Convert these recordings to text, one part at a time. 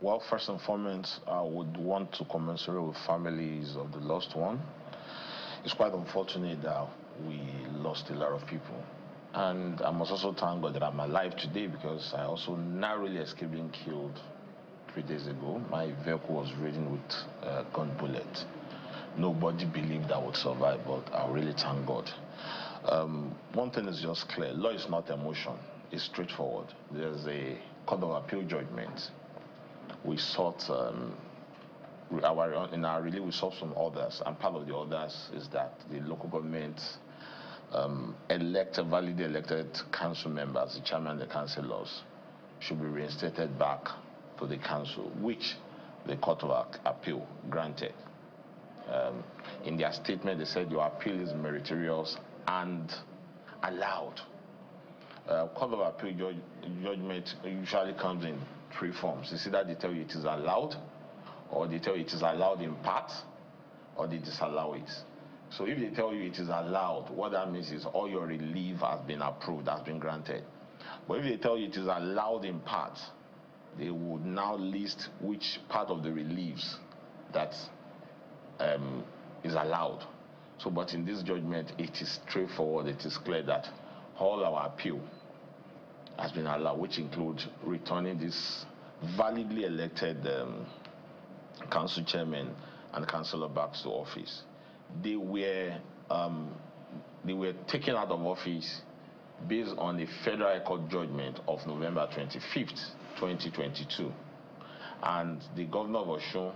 Well, first and foremost, I would want to commiserate with families of the lost one. It's quite unfortunate that we lost a lot of people. And I must also thank God that I'm alive today because I also narrowly escaped being killed 3 days ago. My vehicle was ridden with a gun bullet. Nobody believed I would survive, but I really thank God. One thing is just clear. Law is not emotion. It's straightforward. There's a court of appeal judgment. We sought in our relief, we saw some orders, and part of the orders is that the local government validly elected council members, the chairman and the councillors, should be reinstated back to the council, which the Court of Appeal granted. In their statement, they said your appeal is meritorious and allowed. Court of Appeal judgment usually comes in three forms. It's either they tell you it is allowed, or they tell you it is allowed in part, or they disallow it. So if they tell you it is allowed, what that means is all your relief has been approved, has been granted. But if they tell you it is allowed in part, they would now list which part of the reliefs that is allowed. So, but in this judgment, it is straightforward. It is clear that all our appeal has been allowed, which includes returning this validly elected council chairman and councillor back to office. They were taken out of office based on the Federal High Court judgment of November 25th, 2022. And the governor of Osun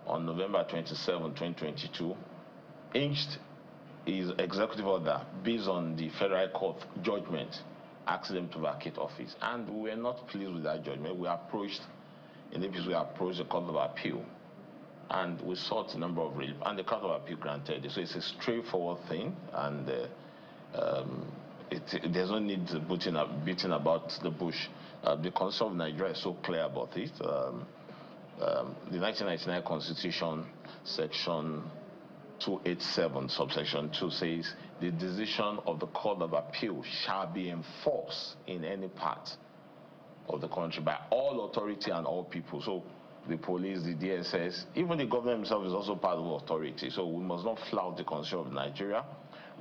on November 27, 2022, inked his executive order based on the Federal High Court judgment, asking them to vacate office. And we were not pleased with that judgment. We approached the Court of Appeal, and we sought a number of relief, and the Court of Appeal granted it. So it's a straightforward thing, and there's no need to beating about the bush. The Constitution of Nigeria is so clear about it. The 1999 Constitution, Section 287, subsection 2 says, the decision of the Court of Appeal shall be enforced in any part of the country by all authority and all people. So the police, the DSS, even the government himself is also part of authority. So we must not flout the Constitution of Nigeria.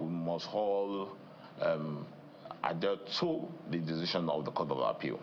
We must all adhere to the decision of the Court of Appeal.